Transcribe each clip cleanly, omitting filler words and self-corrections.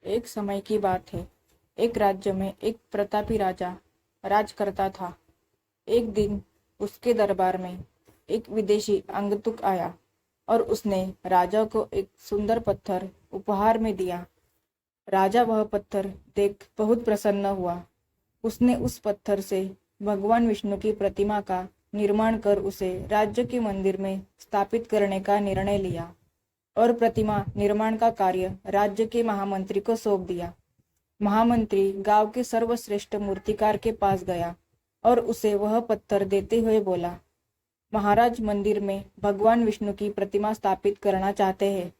एक समय की बात है। एक राज्य में एक प्रतापी राजा राज करता था। एक दिन उसके दरबार में एक विदेशी अंगतुक आया और उसने राजा को एक सुंदर पत्थर उपहार में दिया। राजा वह पत्थर देख बहुत प्रसन्न हुआ। उसने उस पत्थर से भगवान विष्णु की प्रतिमा का निर्माण कर उसे राज्य के मंदिर में स्थापित करने का निर्णय लिया और प्रतिमा निर्माण का कार्य राज्य के महामंत्री को सौंप दिया। महामंत्री गांव के सर्वश्रेष्ठ मूर्तिकार के पास गया और उसे वह पत्थर देते हुए बोला, महाराज, मंदिर में भगवान विष्णु की प्रतिमा स्थापित करना चाहते हैं।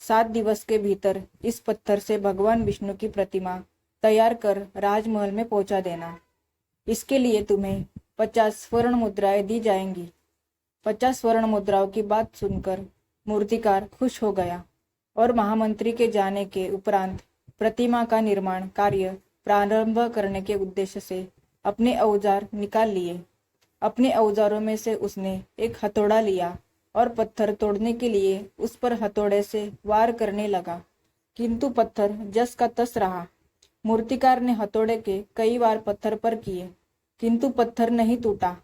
7 दिवस के भीतर इस पत्थर से भगवान विष्णु की प्रतिमा तैयार कर राजमहल में पहुंचा देना। इसके लिए तुम्हें 50 स्वर्ण मुद्राएं दी जाएंगी। 50 स्वर्ण मुद्राओं की बात सुनकर मूर्तिकार खुश हो गया और महामंत्री के जाने के उपरांत प्रतिमा का निर्माण कार्य प्रारंभ करने के उद्देश्य से अपने औजार निकाल लिए। अपने औजारों में से उसने एक हथौड़ा लिया और पत्थर तोड़ने के लिए उस पर हथौड़े से वार करने लगा, किंतु पत्थर जस का तस रहा। मूर्तिकार ने हथौड़े के कई बार पत्थर पर किए, किंतु पत्थर नहीं टूटा।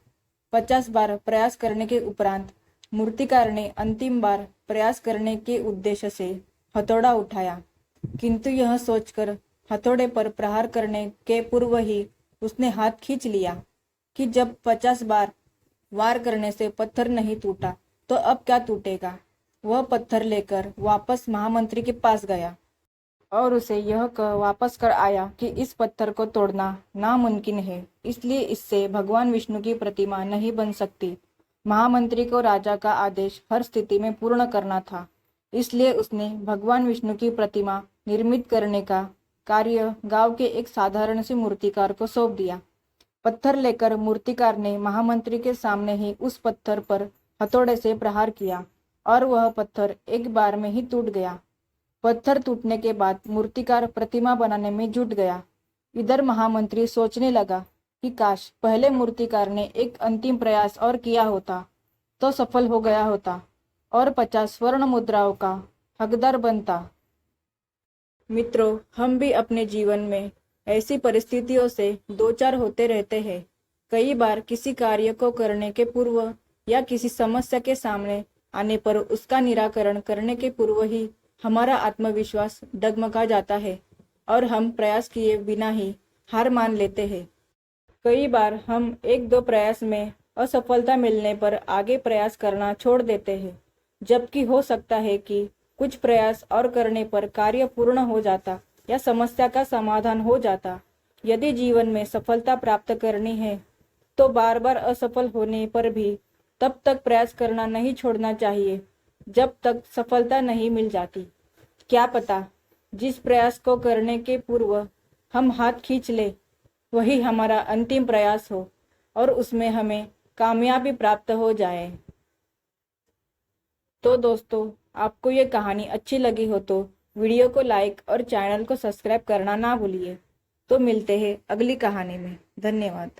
50 बार प्रयास करने के उपरांत मूर्तिकार ने अंतिम बार प्रयास करने के उद्देश्य से हथौड़ा उठाया, किंतु यह सोचकर हथौड़े पर प्रहार करने के पूर्व ही उसने हाथ खींच लिया कि जब 50 बार वार करने से पत्थर नहीं टूटा तो अब क्या टूटेगा। वह पत्थर लेकर वापस महामंत्री के पास गया और उसे यह कह वापस कर आया कि इस पत्थर को तोड़ना नामुमकिन है, इसलिए इससे भगवान विष्णु की प्रतिमा नहीं बन सकती। महामंत्री को राजा का आदेश हर स्थिति में पूर्ण करना था, इसलिए उसने भगवान विष्णु की प्रतिमा निर्मित करने का कार्य गांव के एक साधारण से मूर्तिकार को सौंप दिया। पत्थर लेकर मूर्तिकार ने महामंत्री के सामने ही उस पत्थर पर हथौड़े से प्रहार किया और वह पत्थर एक बार में ही टूट गया। पत्थर टूटने के बाद मूर्तिकार प्रतिमा बनाने में जुट गया। इधर महामंत्री सोचने लगा कि काश पहले मूर्तिकार ने एक अंतिम प्रयास और किया होता तो सफल हो गया होता और 50 स्वर्ण मुद्राओं का हकदार बनता। मित्रों, हम भी अपने जीवन में ऐसी परिस्थितियों से दो चार होते रहते हैं। कई बार किसी कार्य को करने के पूर्व या किसी समस्या के सामने आने पर उसका निराकरण करने के पूर्व ही हमारा आत्मविश्वास डगमगा जाता है और हम प्रयास किए बिना ही हार मान लेते हैं। कई बार हम 1-2 प्रयास में असफलता मिलने पर आगे प्रयास करना छोड़ देते हैं, जबकि हो सकता है कि कुछ प्रयास और करने पर कार्य पूर्ण हो जाता या समस्या का समाधान हो जाता। यदि जीवन में सफलता प्राप्त करनी है तो बार बार असफल होने पर भी तब तक प्रयास करना नहीं छोड़ना चाहिए जब तक सफलता नहीं मिल जाती। क्या पता जिस प्रयास को करने के पूर्व हम हाथ खींच ले वही हमारा अंतिम प्रयास हो और उसमें हमें कामयाबी प्राप्त हो जाए। तो दोस्तों, आपको ये कहानी अच्छी लगी हो तो वीडियो को लाइक और चैनल को सब्सक्राइब करना ना भूलिए। तो मिलते हैं अगली कहानी में। धन्यवाद।